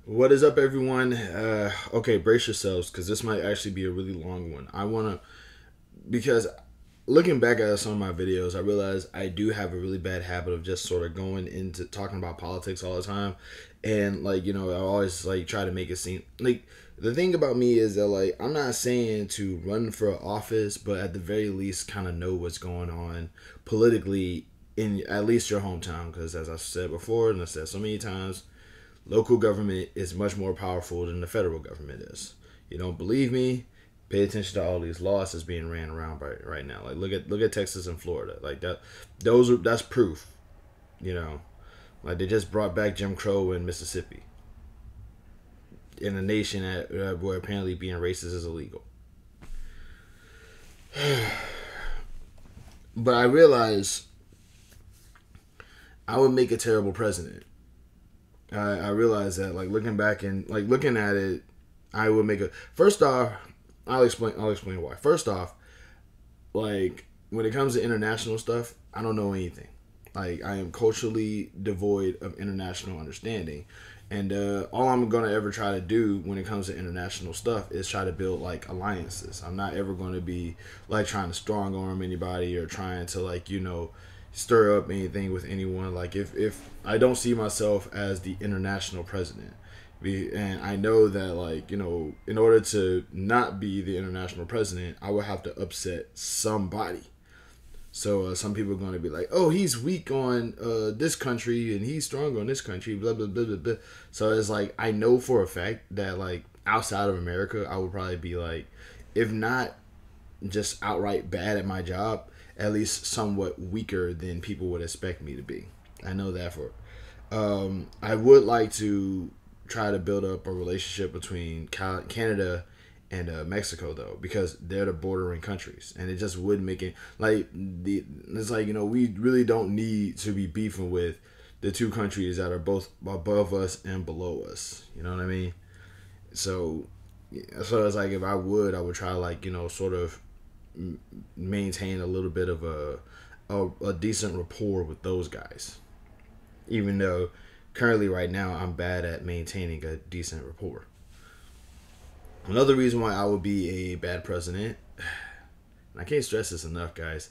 What is up, everyone? Okay, brace yourselves because this might actually be a really long one. Because looking back at some of my videos, I realized I do have a really bad habit of just sort of going into talking about politics all the time. And, I always, try to make it seem like the thing about me is that, I'm not saying to run for office, but at the very least, kind of know what's going on politically in at least your hometown. Because, as I said before, and I said so many times, local government is much more powerful than the federal government is. You don't believe me? Pay attention to all these laws that's being ran around right now. Like look at Texas and Florida. Like that, that's proof. You know, like they just brought back Jim Crow in Mississippi, in a nation where apparently being racist is illegal. But I realize I would make a terrible president. I realize that, looking back and looking at it, I would make a. First off, I'll explain why. First off, when it comes to international stuff, I don't know anything. I am culturally devoid of international understanding, and all I'm gonna ever try to do when it comes to international stuff is try to build alliances. I'm not ever going to be trying to strong arm anybody or trying to stir up anything with anyone. If I don't see myself as the international president, and I know that in order to not be the international president, I would have to upset somebody. So some people are going to be like, "Oh, he's weak on this country and he's strong on this country." Blah blah blah blah blah. So it's I know for a fact that outside of America, I would probably be if not just outright bad at my job, at least somewhat weaker than people would expect me to be. I know that for. I would like to try to build up a relationship between Canada and Mexico, though, because they're the bordering countries, and it just would make it it's we really don't need to be beefing with the two countries that are both above us and below us. You know what I mean? So it's if I would try sort of maintain a little bit of a decent rapport with those guys, even though currently right now I'm bad at maintaining a decent rapport. Another reason why I would be a bad president, and I can't stress this enough, guys.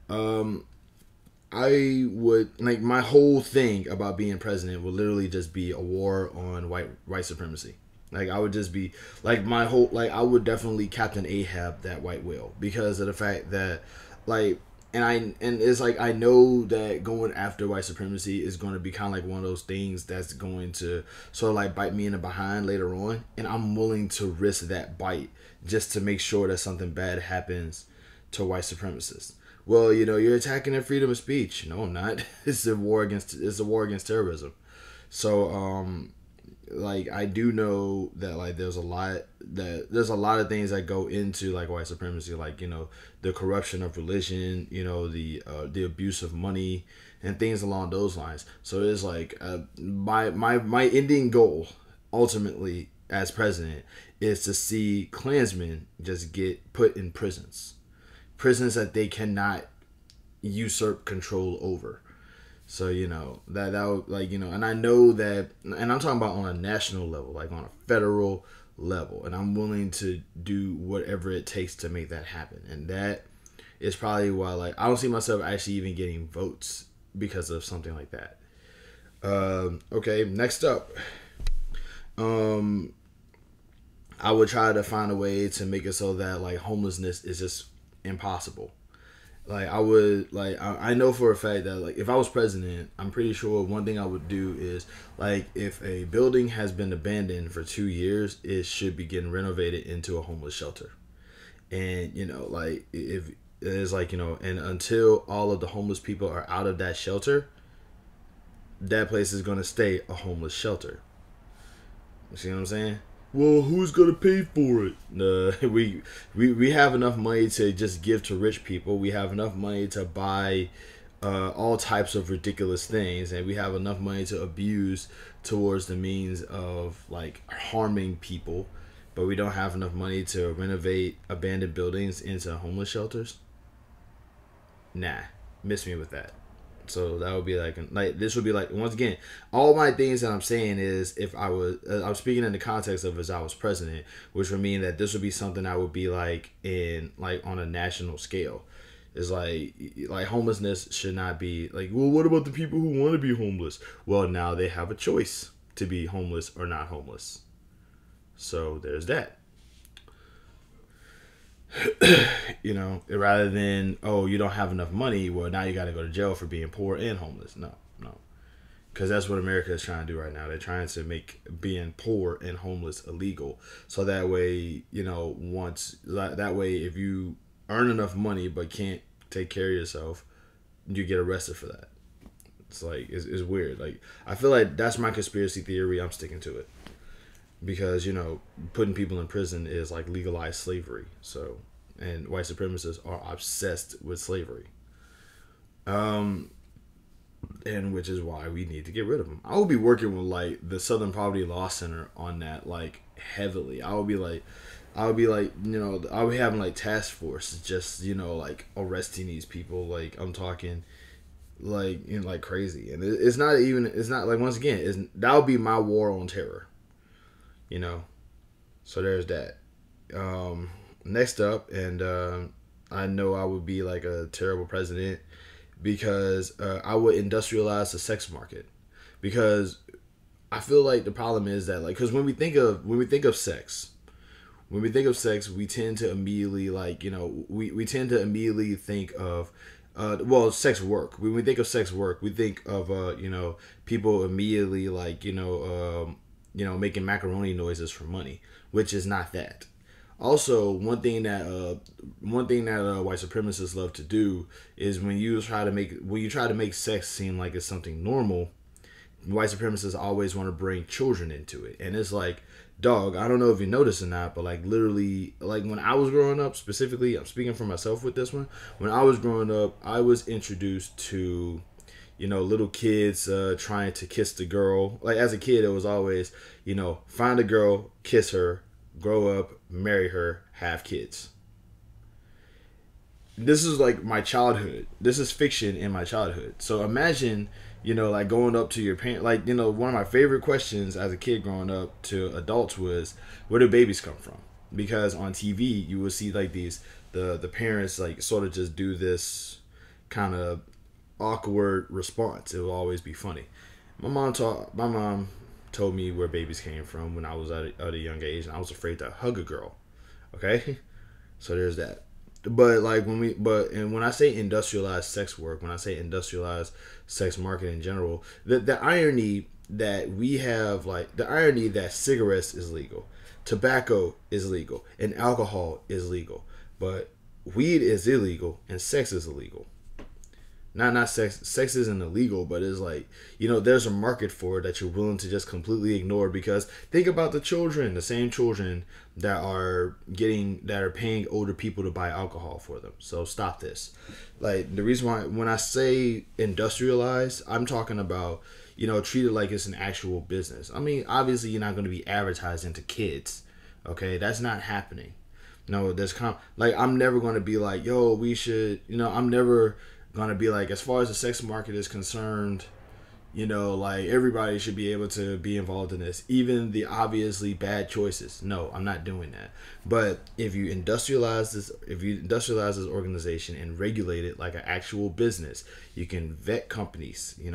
I would my whole thing about being president would literally just be a war on white supremacy. I would just be my whole I would definitely Captain Ahab that white whale because of the fact that and it's I know that going after white supremacy is going to be kind of one of those things that's going to sort of bite me in the behind later on, and I'm willing to risk that bite just to make sure that something bad happens to white supremacists. Well, you're attacking their freedom of speech. No, I'm not. It's a war against terrorism. So I do know that there's a lot of things that go into white supremacy, the corruption of religion, the abuse of money and things along those lines. So it's my ending goal ultimately as president is to see Klansmen just get put in prisons that they cannot usurp control over. So that would and I know that, and I'm talking about on a national level, on a federal level, and I'm willing to do whatever it takes to make that happen. And that is probably why I don't see myself actually even getting votes because of something like that. Okay, next up, I would try to find a way to make it so that homelessness is just impossible. I know for a fact that if I was president, I'm pretty sure one thing I would do is if a building has been abandoned for 2 years, it should be getting renovated into a homeless shelter. And if it's and until all of the homeless people are out of that shelter, that place is going to stay a homeless shelter. You see what I'm saying? Well, who's gonna pay for it? We have enough money to just give to rich people. We have enough money to buy all types of ridiculous things, and we have enough money to abuse towards the means of harming people. But we don't have enough money to renovate abandoned buildings into homeless shelters. Nah, miss me with that. So that would be like this would be like, once again, all my things that I'm saying is, if I was I'm speaking in the context of as I was president, which would mean that this would be something I would be like in like on a national scale. It's like homelessness should not be like, well, what about the people who want to be homeless? Well, now they have a choice to be homeless or not homeless. So there's that. Rather than, oh, you don't have enough money, well, now you got to go to jail for being poor and homeless. No, no, because that's what America is trying to do right now. They're trying to make being poor and homeless illegal, so that way, once that way, if you earn enough money but can't take care of yourself, you get arrested for that. It's like it's weird. Like, I feel like that's my conspiracy theory. I'm sticking to it. Because putting people in prison is like legalized slavery. So, and white supremacists are obsessed with slavery, and which is why we need to get rid of them. I will be working with like the Southern Poverty Law Center on that, like, heavily. I would be like I would be having like task force, just like arresting these people. Like, I'm talking like like crazy, and it's not like, once again, that would be my war on terror. So there's that. Next up, and I know I would be like a terrible president, because I would industrialize the sex market, because I feel like the problem is that, like, because when we think of sex, we tend to immediately, like, we tend to immediately think of sex work. When we think of sex work, we think of people immediately, like, making macaroni noises for money, which is not that. Also, one thing that white supremacists love to do is, when you try to make sex seem like it's something normal, white supremacists always want to bring children into it. And it's like, dog, I don't know if you noticed or not, but like, literally, like, when I was growing up, specifically, I'm speaking for myself with this one. When I was growing up, I was introduced to little kids trying to kiss the girl. Like, as a kid, it was always, find a girl, kiss her, grow up, marry her, have kids. This is like my childhood. This is fiction in my childhood. So imagine, like, going up to your parent. Like, one of my favorite questions as a kid growing up to adults was, where do babies come from? Because on TV, you will see like the parents, like, sort of just do this kind of awkward response. It will always be funny. My mom told me where babies came from when I was at a young age, and I was afraid to hug a girl. Okay, so there's that. But like, when I say industrialized sex work, when I say industrialized sex market in general, the irony that we have, like, the irony that cigarettes is legal, tobacco is legal, and alcohol is legal, but weed is illegal and sex is illegal. Not sex. Sex isn't illegal, but it's like, there's a market for it that you're willing to just completely ignore, because think about the children, the same children that are paying older people to buy alcohol for them. So stop this. Like, the reason why, when I say industrialize, I'm talking about, treat it like it's an actual business. I mean, obviously you're not going to be advertising to kids. Okay, that's not happening. No, I'm never going to be like, yo, we should, I'm never gonna be like, as far as the sex market is concerned, like, everybody should be able to be involved in this, even the obviously bad choices. No, I'm not doing that. But if you industrialize this organization and regulate it like an actual business, you can vet companies. You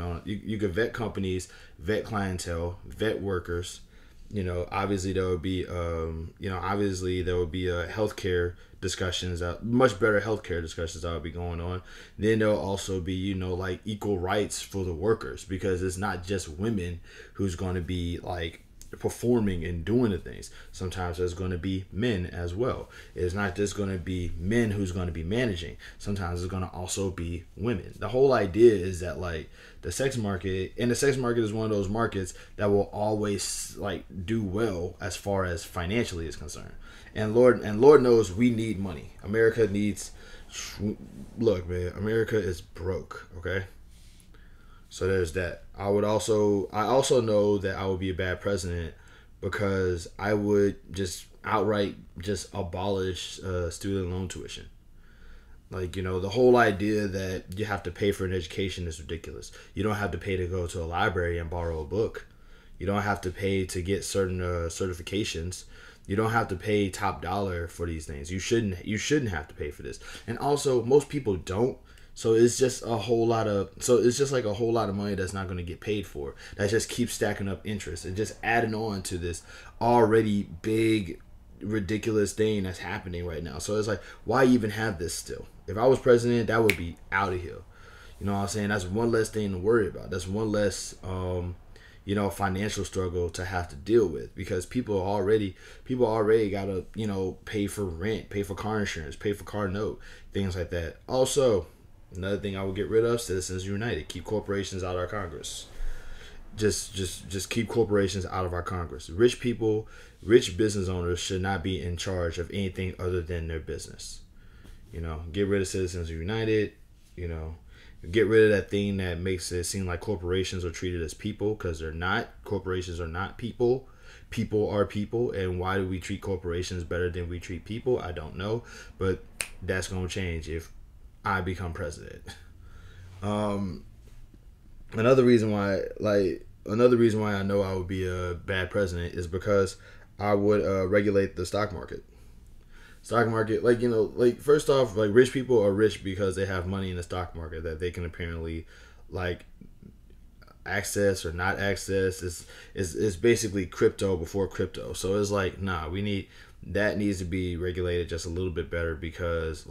can vet companies, vet clientele, vet workers. Obviously there would be a healthcare discussions, much better healthcare discussions that would be going on. Then there'll also be, like, equal rights for the workers, because it's not just women who's going to be, like, performing and doing the things. Sometimes there's going to be men as well. It's not just going to be men who's going to be managing. Sometimes it's going to also be women. The whole idea is that, like, the sex market is one of those markets that will always, like, do well as far as financially is concerned. And Lord knows we need money. America needs. Look, man, America is broke. Okay. So there's that. I also know that I would be a bad president, because I would just outright just abolish student loan tuition. Like, the whole idea that you have to pay for an education is ridiculous. You don't have to pay to go to a library and borrow a book. You don't have to pay to get certain certifications. You don't have to pay top dollar for these things. You shouldn't have to pay for this. And also, most people don't. So it's just a whole lot of like a whole lot of money that's not going to get paid for. That just keeps stacking up interest and just adding on to this already big ridiculous thing that's happening right now. So it's like, why even have this still? If I was president, that would be out of here. You know what I'm saying? That's one less thing to worry about. That's one less financial struggle to have to deal with, because people already gotta, pay for rent, pay for car insurance, pay for car note, things like that. Also, another thing I would get rid of: Citizens United. Keep corporations out of our Congress. Just keep corporations out of our Congress. Rich people, rich business owners should not be in charge of anything other than their business. Get rid of Citizens United. Get rid of that thing that makes it seem like corporations are treated as people, because they're not. Corporations are not people. People are people. And why do we treat corporations better than we treat people? I don't know. But that's going to change if I become president. Another reason why I know I would be a bad president is because I would regulate the stock market. Stock market, first off, rich people are rich because they have money in the stock market that they can apparently access or not access. It's basically crypto before crypto. So it's like, nah, that needs to be regulated just a little bit better, because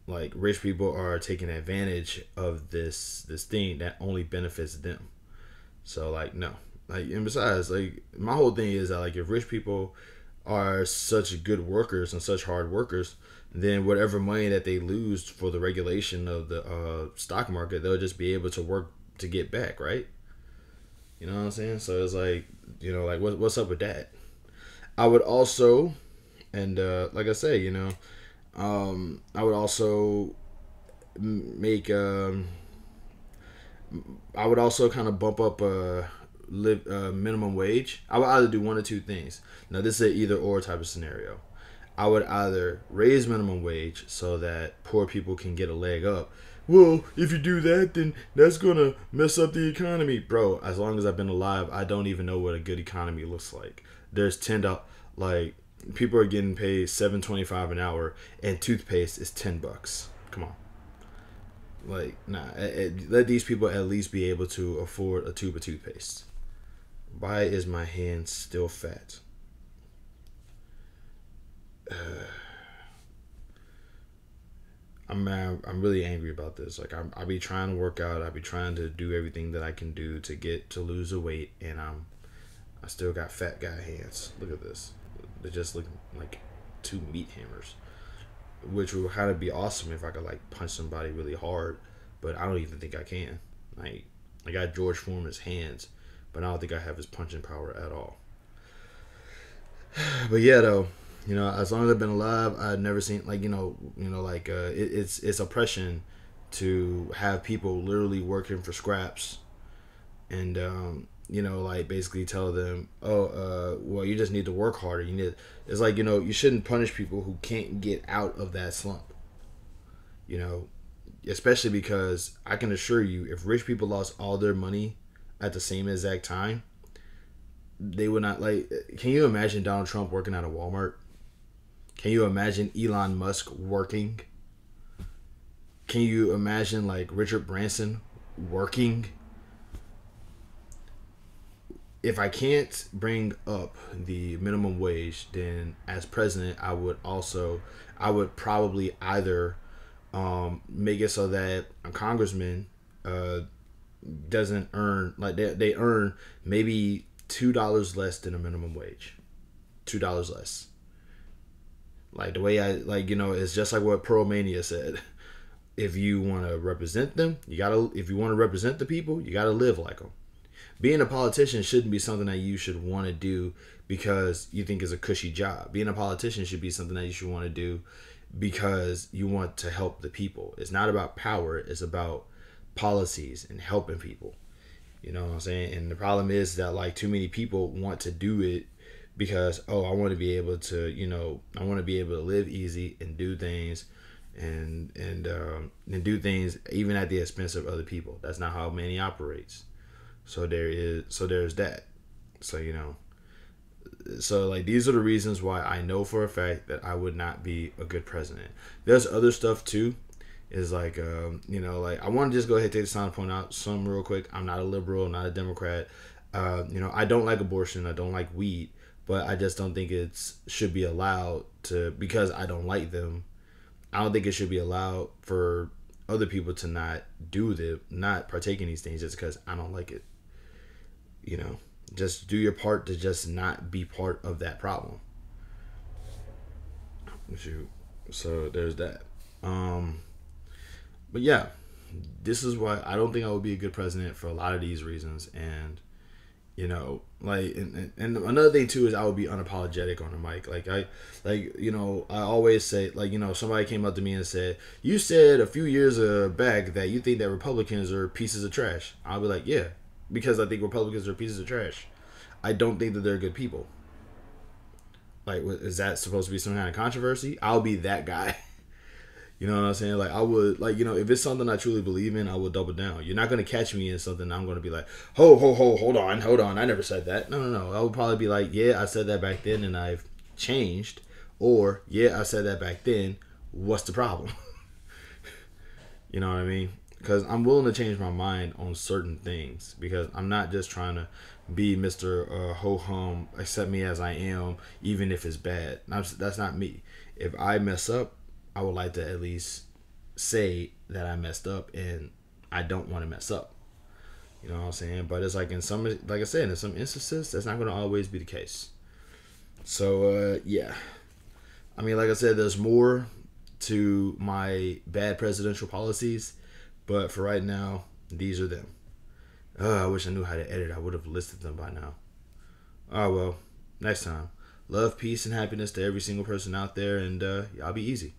rich people are taking advantage of this thing that only benefits them. So no. And besides, my whole thing is that if rich people are such good workers and such hard workers, then whatever money that they lose for the regulation of the stock market, they'll just be able to work to get back, right? You know what I'm saying? So it's what's up with that? I would also, and like I say, I would also make I would also kind of bump up minimum wage. I would either do one or two things. Now, this is an either or type of scenario. I would either raise minimum wage so that poor people can get a leg up. Well, if you do that, then that's gonna mess up the economy, bro. As long as I've been alive, I don't even know what a good economy looks like. There's $10, people are getting paid $7.25 an hour, and toothpaste is $10. Come on. Let these people at least be able to afford a tube of toothpaste. Why is my hand still fat? I'm really angry about this. I be trying to work out. I be trying to do everything that I can do to lose the weight, and I still got fat guy hands. Look at this. They just look like two meat hammers, which would kind of be awesome if I could punch somebody really hard, but I don't even think I can. I got George Foreman's hands, but I don't think I have his punching power at all. But yeah, though, as long as I've been alive, I've never seen it's oppression to have people literally working for scraps, and basically tell them, well, you just need to work harder. It's you shouldn't punish people who can't get out of that slump. Especially because I can assure you, if rich people lost all their money at the same exact time, they would not can you imagine Donald Trump working at a Walmart? Can you imagine Elon Musk working? Can you imagine Richard Branson working? If I can't bring up the minimum wage, then as president, I would probably either make it so that a congressman doesn't earn they earn maybe $2 less than a minimum wage. $2 less. The way it's just like what Pearl Mania said. If you want to represent them, if you want to represent the people, you gotta live like them. Being a politician shouldn't be something that you should want to do because you think is a cushy job. Being a politician should be something that you should want to do because you want to help the people. It's not about power. It's about policies and helping people. You know what I'm saying? And the problem is that too many people want to do it because, I want to be able to, I want to be able to live easy and do things and do things even at the expense of other people. That's not how Manny operates. There's that. So like these are the reasons why I know for a fact that I would not be a good president. There's other stuff too. Is like like I want to just go ahead and take this time to point out some real quick. I'm not a liberal, not a Democrat. I don't like abortion. I don't like weed, but I just don't think should be allowed to, because I don't like them. I don't think it should be allowed for other people to not partake in these things just because I don't like it. Just do your part to just not be part of that problem. Shoot. So there's that. But yeah, this is why I don't think I would be a good president for a lot of these reasons. And and another thing too is I would be unapologetic on the mic. I always say, somebody came up to me and said, "You said a few years back that you think that Republicans are pieces of trash." I'll be like, "Yeah, because I think Republicans are pieces of trash. I don't think that they're good people." Like, is that supposed to be some kind of controversy? I'll be that guy. You know what I'm saying? Like, I would, if it's something I truly believe in, I will double down. You're not going to catch me in something I'm going to be like, hold on. I never said that. No. I would probably be like, yeah, I said that back then and I've changed. Or, yeah, I said that back then. What's the problem? You know what I mean? Because I'm willing to change my mind on certain things. Because I'm not just trying to be Mr. Ho-hum, accept me as I am, even if it's bad. That's not me. If I mess up, I would like to at least say that I messed up and I don't want to mess up. You know what I'm saying? But it's like in some instances, that's not going to always be the case. So, yeah. I mean, like I said, there's more to my bad presidential policies. But for right now, these are them. I wish I knew how to edit. I would have listed them by now. Oh, well. Next time. Love, peace, and happiness to every single person out there. And y'all be easy.